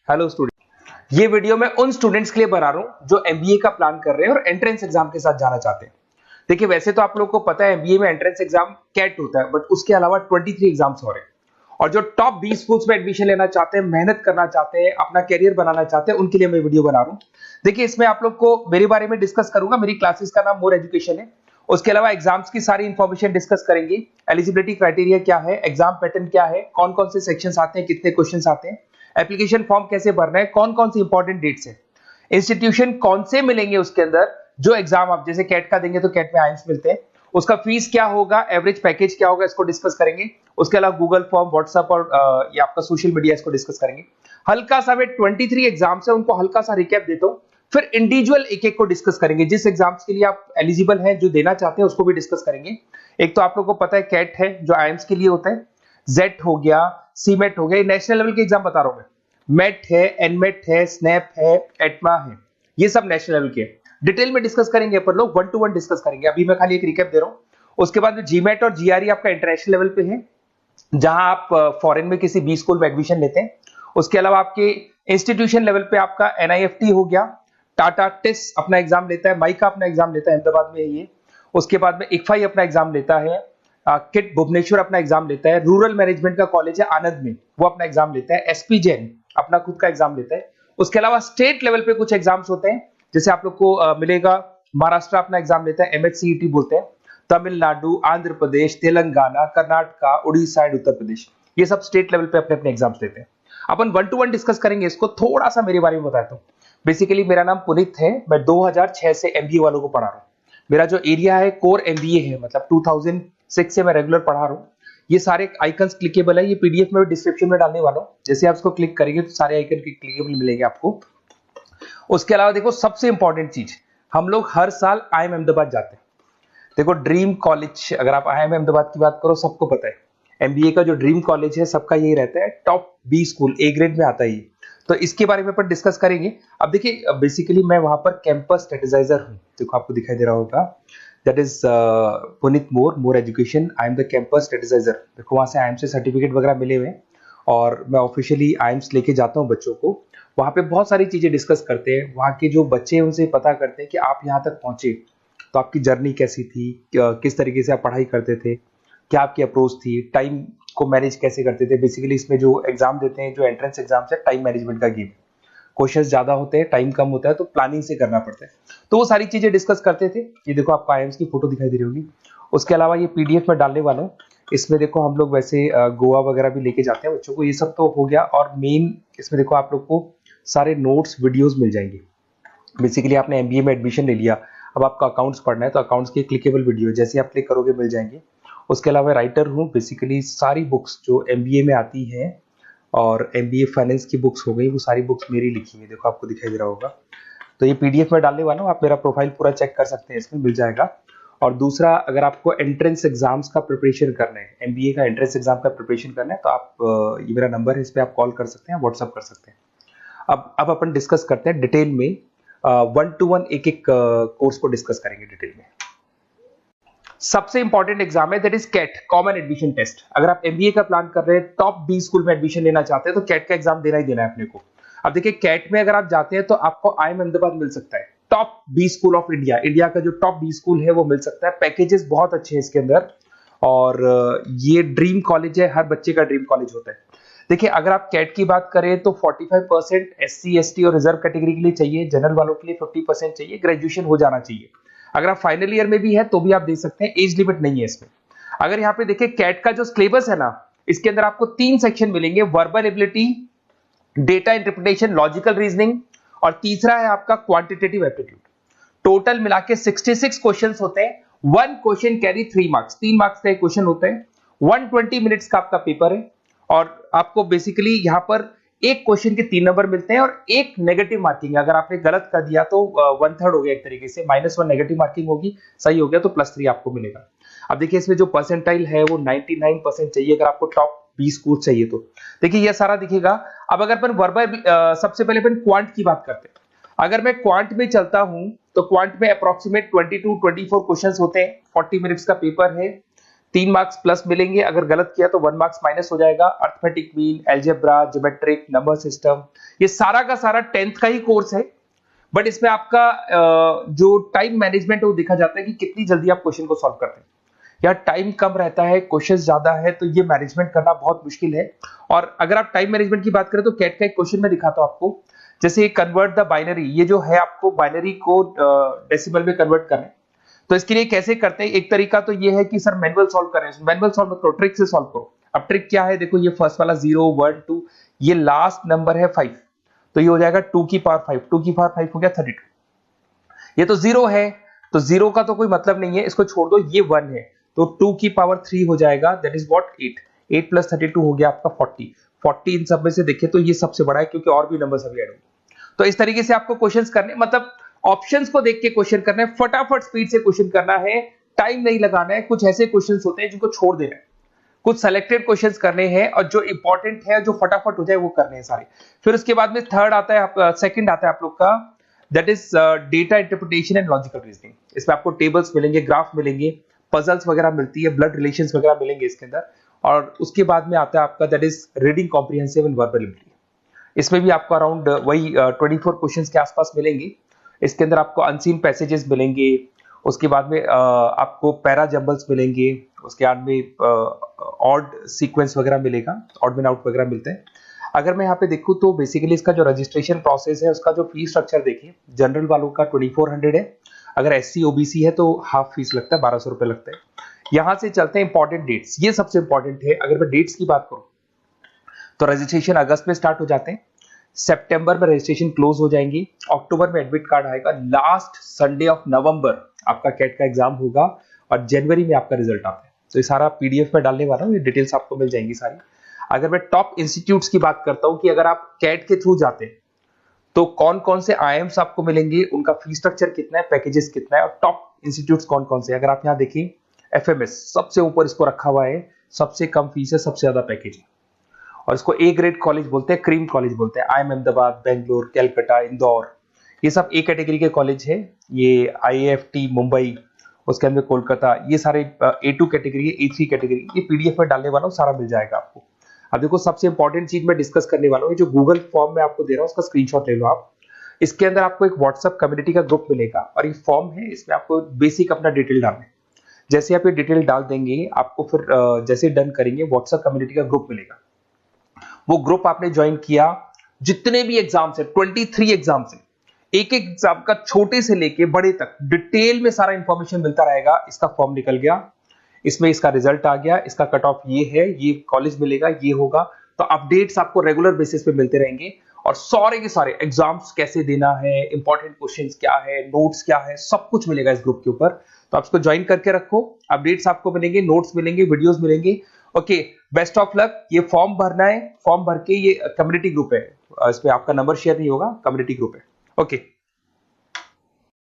Hello student, ये video मैं उन स्टूडेंट्स के लिए बना रहा हूं जो एमबीए का प्लान कर रहे हैं और एंट्रेंस एग्जाम के साथ जाना चाहते हैं। देखिए, वैसे तो आप लोगों को पता है एमबीए में एंट्रेंस एग्जाम कैट होता है, बट उसके अलावा 23 एग्जाम्स और हैं। और जो टॉप 20 स्कूल्स में एडमिशन लेना चाहते हैं, मेहनत करना चाहते हैं, अपना कैरियर बनाना चाहते हैं, उनके लिए मैं वीडियो बना रहा हूं। देखिए, इसमें आप लोग को मेरे बारे में डिस्कस करूंगा। मेरी क्लासेस का नाम मोर एजुकेशन है। उसके अलावा एग्जाम्स की सारी इंफॉर्मेशन डिस्कस करेंगे। एलिजिबिलिटी क्राइटेरिया क्या है, एग्जाम पैटर्न क्या है, कौन कौन से सेक्शंस आते हैं, कितने क्वेश्चंस आते हैं, एप्लीकेशन फॉर्म कैसे भरना है, कौन कौन सी इंपॉर्टेंट डेट्स है, इंस्टीट्यूशन कौन से मिलेंगे उसके अंदर, जो एग्जाम आप जैसे कैट का देंगे तो कैट में आइम्स मिलते हैं, उसका फीस क्या होगा, एवरेज पैकेज क्या होगा, इसको डिस्कस करेंगे। उसके अलावा गूगल फॉर्म, व्हाट्सएप और ये आपका सोशल मीडिया, इसको डिस्कस करेंगे। हल्का सा मैं 23 एग्जाम्स है उनको हल्का सा रिकैप देता हूं, फिर इंडिविजुअल एक एक को डिस्कस करेंगे। जिस एग्जाम्स के लिए आप एलिजिबल हैं, जो देना चाहते हैं, उसको भी डिस्कस करेंगे। एक तो आप लोगों को पता है कैट है जो आइम्स के लिए होता है, जेट हो गया, सीमेट हो गया, नेशनल लेवल के एग्जाम बता रहा हूं मैं। मेट है, एनमेट है, स्नैप है, एटमा है, ये सब नेशनल लेवल के। डिटेल में डिस्कस करेंगे अपन लोग, 1 to 1 डिस्कस करेंगे। अभी मैं खाली एक रिकैप दे रहा हूं। उसके बाद में जीमेट और जीआरई आपका इंटरनेशनल लेवल पे है, जहां आप फॉरेन में किसी बी स्कूल में एडमिशन लेते हैं। उसके अलावा आपके इंस्टीट्यूशन लेवल पे आपका एनआईएफटी हो गया, टाटा टेस्ट अपना एग्जाम लेता है, माइका अपना एग्जाम लेता है अहमदाबाद में ये। उसके बाद में इक्फाई अपना एग्जाम लेता है, किट भुवनेश्वर अपना एग्जाम लेता है, रूरल मैनेजमेंट का कॉलेज है आनंद में, वो अपना एग्जाम लेता है, एसपी जैन अपना खुद का एग्जाम लेता है। उसके अलावा स्टेट लेवल पे कुछ एग्जाम्स होते हैं, जैसे आप लोग को मिलेगा महाराष्ट्र अपना एग्जाम लेता है, एमएचसीईटी बोलते हैं, तमिलनाडु, आंध्र प्रदेश, तेलंगाना, कर्नाटका, उड़ीसा एंड उत्तर प्रदेश, ये सब स्टेट लेवल पे अपने अपने एग्जाम्स लेते हैं। अपन 1 to 1 डिस्कस करेंगे इसको। थोड़ा सा मेरे बारे में बताता हूँ। बेसिकली मेरा नाम पुनीत है, मैं 2006 से एमबीए वालों को पढ़ा रहा हूँ। मेरा जो एरिया है कोर एमबीए है, मतलब 2006 से मैं रेगुलर पढ़ा रहा हूँ। ये सारे आइकन्स क्लिकेबल है, ये पीडीएफ में डिस्क्रिप्शन में डालने वाला हूँ। जैसे आप इसको क्लिक करेंगे तो सारे आइकन क्लिकेबल मिलेंगे आपको। उसके अलावा देखो, सबसे इंपॉर्टेंट चीज, हम लोग हर साल आईएम अहमदाबाद जाते हैं। देखो, ड्रीम कॉलेज, अगर आप आईएम अहमदाबाद की बात करो, सबको पता है एमबीए का जो ड्रीम कॉलेज है सबका यही रहता है, top B school, A grade में आता है ये। तो इसके बारे में अपन डिस्कस करेंगे। अब देखिए, बेसिकली मैं वहां पर कैंपस स्ट्रेटेजाइजर हूँ। देखो, आपको दिखाई दे रहा होगा, that is Puneet more education, I am the campus strategiser. देखो, वहां से आईएम से सर्टिफिकेट वगैरह मिले हुए हैं और मैं ऑफिशियली आईएम्स लेके जाता हूँ बच्चों को। वहां पे बहुत सारी चीजें डिस्कस करते हैं, वहां के जो बच्चे हैं उनसे पता करते हैं कि आप यहाँ तक पहुंचे तो आपकी जर्नी कैसी थी, किस तरीके से आप पढ़ाई करते थे, क्या आपकी अप्रोच थी, टाइम को मैनेज कैसे करते थे। बेसिकली इसमें जो एग्जाम देते हैं, जो एंट्रेंस एग्जाम है, टाइम मैनेजमेंट का गेम। क्वेश्चंस ज्यादा होते हैं, टाइम कम होता है, तो प्लानिंग से करना पड़ता है। तो वो सारी चीजें डिस्कस करते थे। ये देखो, आपको आईएम्स की फोटो दिखाई दे रही होगी। उसके अलावा ये पीडीएफ में डालने वाला हूँ। इसमें देखो, हम लोग वैसे गोवा वगैरह भी लेके जाते हैं बच्चों को। ये सब तो हो गया। और मेन इसमें देखो, आप लोग को सारे नोट्स, वीडियोस मिल जाएंगे। बेसिकली आपने एमबीए में एडमिशन ले लिया, अब आपका अकाउंट्स पढ़ना है, तो अकाउंट्स की क्लिकेबल वीडियो जैसे आप क्लिक करोगे मिल जाएंगे। उसके अलावा राइटर हूँ, बेसिकली सारी बुक्स जो एमबीए में आती हैं और एमबीए फाइनेंस की बुक्स हो गई, वो सारी बुक्स मेरी लिखी हुई, देखो आपको दिखाई दे रहा होगा। तो ये पीडीएफ में डालने वाला हूँ, आप मेरा प्रोफाइल पूरा चेक कर सकते हैं, इसमें मिल जाएगा। और दूसरा, अगर आपको एंट्रेंस एग्जाम्स का प्रिपरेशन करना है, एमबीए का एंट्रेंस एग्जाम का प्रिपरेशन करना है, तो आप ये मेरा नंबर है, इस पर आप कॉल कर सकते हैं, व्हाट्सअप कर सकते हैं। अब अपन डिस्कस करते हैं डिटेल में, 1 to 1 एक एक कोर्स को डिस्कस करेंगे डिटेल में। सबसे इंपॉर्टेंट एग्जाम है, that is CAT, common admission test. अगर आप एमबीए का प्लान कर रहे हैं, टॉप बी स्कूल में एडमिशन लेना चाहते हैं, तो कैट का एग्जाम देना ही देना है अपने को। अब देखिए, कैट में अगर आप जाते हैं तो आपको आईएम अहमदाबाद मिल सकता है, top B school of India, India का जो टॉप बी स्कूल है वो मिल सकता है। पैकेजेस बहुत अच्छे हैं इसके अंदर, और ये ड्रीम कॉलेज है, हर बच्चे का ड्रीम कॉलेज होता है। देखिए, अगर आप कैट की बात करें तो 45% एससी एसटी और रिजर्व कैटेगरी के लिए चाहिए, जनरल वालों के लिए 50% चाहिए, ग्रेजुएशन हो जाना चाहिए। अगर आप फाइनल ईयर में भी है तो भी आप दे सकते हैं, एज लिमिट नहीं है इसमें। अगर यहाँ पे देखिए, कैट का जो सिलेबस है ना, इसके अंदर आपको 3 सेक्शन मिलेंगे, verbal ability, data interpretation, logical reasoning, और तीसरा है आपका क्वांटिटेटिव एप्टीट्यूड। टोटल मिला के 66 क्वेश्चंस होते हैं। 1 क्वेश्चन कैरी 3 मार्क्स, 3 मार्क्स का एक क्वेश्चन होता है। 120 मिनट्स का आपका पेपर है, और आपको बेसिकली यहाँ पर एक क्वेश्चन के 3 नंबर मिलते हैं और एक नेगेटिव मार्किंग है। अगर आपने गलत कर दिया तो 1/3 हो गया, एक तरीके से -1 नेगेटिव मार्किंग होगी, सही हो गया तो +3 आपको मिलेगा। अब देखिए, इसमें जो परसेंटाइल है वो 99% चाहिए, अगर आपको टॉप 20 स्कोर चाहिए तो। देखिए, ये सारा दिखेगा। अब अगर अपन वर्बल, सबसे पहले अपन क्वांट की बात करते हैं। अगर मैं क्वांट में चलता हूं तो क्वांट में अप्रोक्सीमेट 22-24 क्वेश्चंस होते हैं, 40 मिनट्स का पेपर है। 3 मार्क्स प्लस मिलेंगे, अगर गलत किया तो 1 मार्क्स माइनस हो जाएगा। Arithmetic mean, algebra, geometric, number system, ये सारा का सारा 10th का ही कोर्स है, बट इसमें आपका जो टाइम मैनेजमेंट है वो देखा जाता है कि कितनी जल्दी आप क्वेश्चन को सॉल्व करते हैं। या टाइम कम रहता है, क्वेश्चन ज्यादा है, तो ये मैनेजमेंट करना बहुत मुश्किल है। और अगर आप टाइम मैनेजमेंट की बात करें तो कैट का एक क्वेश्चन मैं दिखाता हूं आपको, जैसे कन्वर्ट द बाइनरी, ये जो है आपको बाइनरी को डेसिमल में कन्वर्ट करना है। तो इसके लिए कैसे करते हैं, एक तरीका तो ये है कि सर मैनुअल सॉल्व करें, मैनुअल सॉल्व करो, ट्रिक से सॉल्व करो। अब ट्रिक क्या है, देखो ये फर्स्ट वाला 0 1 2, ये लास्ट नंबर है 5, तो ये हो जाएगा 2 की पावर 5, 2 की पावर 5 हो गया 32। ये तो 0 है, तो 0 का तो कोई मतलब नहीं है, इसको छोड़ दो, ये 1 है, तो 2 की पावर 3 हो जाएगा, दैट इज व्हाट 8, 8 प्लस 32 हो गया आपका 40। 40 इन सब में से देखें तो ये सबसे बड़ा है, क्योंकि और भी नंबर अभी ऐड होंगे। तो इस तरीके से आपको क्वेश्चंस करने, मतलब ऑप्शंस को देख के क्वेश्चन करना है, फटाफट स्पीड से क्वेश्चन करना है, टाइम नहीं लगाना है। कुछ ऐसे क्वेश्चंस होते हैं जिनको छोड़ देना है, कुछ सेलेक्टेड क्वेश्चंस करने हैं, और जो इंपॉर्टेंट है, जो फटाफट हो जाए वो करने हैं सारे। फिर उसके बाद में थर्ड आता है, सेकंड आता है आप लोग का, that is data interpretation and logical reasoning. इसमें आपको टेबल्स मिलेंगे, ग्राफ मिलेंगे, पजल्स वगैरह मिलती है, ब्लड रिलेशंस वगैरह मिलेंगे इसके अंदर। और उसके बाद में आता है आपका that is reading comprehensive and verbal ability. इसमें भी आपको अराउंड वही 24 क्वेश्चंस के आसपास मिलेंगे। इसके अंदर आपको अनसीन पैसेजेस मिलेंगे, उसके बाद में आपको पैरा जंबल्स मिलेंगे, उसके बाद में ऑड सीक्वेंस वगैरह मिलेगा, ऑड मैन आउट वगैरह मिलते हैं। अगर मैं यहाँ पे देखूँ तो बेसिकली इसका जो रजिस्ट्रेशन प्रोसेस है, उसका जो फीस स्ट्रक्चर देखिए, जनरल वालों का 2400 है, अगर SC OBC है तो हाफ फीस लगता है, 1200 रुपए लगता है। यहाँ से चलते हैं इंपॉर्टेंट डेट्स, ये सबसे इंपॉर्टेंट है। अगर मैं डेट्स की बात करूँ तो रजिस्ट्रेशन अगस्त में स्टार्ट हो जाते हैं, सितंबर में रजिस्ट्रेशन क्लोज हो जाएंगी, अक्टूबर में एडमिट कार्ड आएगा, लास्ट संडे ऑफ नवंबर आपका कैट का एग्जाम होगा, और जनवरी में आपका रिजल्ट आता है। तो ये सारा PDF में डालने वाला हूँ, ये डिटेल्स आपको मिल जाएंगी सारी। अगर मैं टॉप इंस्टीट्यूट्स की बात करता हूँ कि अगर आप कैट के थ्रू जाते हैं तो कौन कौन से IIMs आपको मिलेंगे, उनका फीस स्ट्रक्चर कितना है, पैकेजेस कितना है, और टॉप इंस्टीट्यूट्स कौन कौन से। अगर आप यहाँ देखिए FMS सबसे ऊपर इसको रखा हुआ है, सबसे कम फीस है, सबसे ज्यादा पैकेज है, और इसको A ग्रेड कॉलेज बोलते हैं, क्रीम कॉलेज बोलते हैं। IIM अहमदाबाद, बेंगलोर, कैलकाटा, इंदौर, ये सब A कैटेगरी के कॉलेज है। ये IIFT मुंबई, उसके अंदर कोलकाता, ये सारे A2 कैटेगरी है, A3 कैटेगरी। ये PDF में डालने वाला हूँ, सारा मिल जाएगा आपको। अब देखो सबसे इंपॉर्टेंट चीज मैं डिस्कस करने वाला हूँ, जो गूगल फॉर्म में आपको दे रहा हूँ उसका स्क्रीनशॉट ले लो आप। इसके अंदर आपको एक व्हाट्सएप कम्युनिटी का ग्रुप मिलेगा, और ये फॉर्म है, इसमें आपको बेसिक अपना डिटेल डालना है। जैसे आप ये डिटेल डाल देंगे, आपको फिर जैसे डन करेंगे, व्हाट्सएप कम्युनिटी का ग्रुप मिलेगा। वो ग्रुप आपने ज्वाइन किया, जितने भी एग्जाम्स है, 23 एग्जाम्स है, एक एक एग्जाम का छोटे से लेके बड़े तक डिटेल में सारा इंफॉर्मेशन मिलता रहेगा। इसका फॉर्म निकल गया, इसमें इसका रिजल्ट आ गया, इसका कट ऑफ ये है, ये कॉलेज मिलेगा, ये होगा। तो अपडेट्स आपको रेगुलर बेसिस पे मिलते रहेंगे, और सारे के सारे एग्जाम्स कैसे देना है, इंपॉर्टेंट क्वेश्चंस क्या है, नोट्स क्या है, सब कुछ मिलेगा इस ग्रुप के ऊपर। तो आप इसको ज्वाइन करके रखो, अपडेट्स आपको मिलेंगे, नोट्स मिलेंगे, वीडियोस मिलेंगे। Okay, best of luck. ये फॉर्म भरना है, फॉर्म भर के, ये कम्युनिटी ग्रुप है, इस पे आपका नंबर शेयर नहीं होगा, कम्युनिटी ग्रुप है। ओके।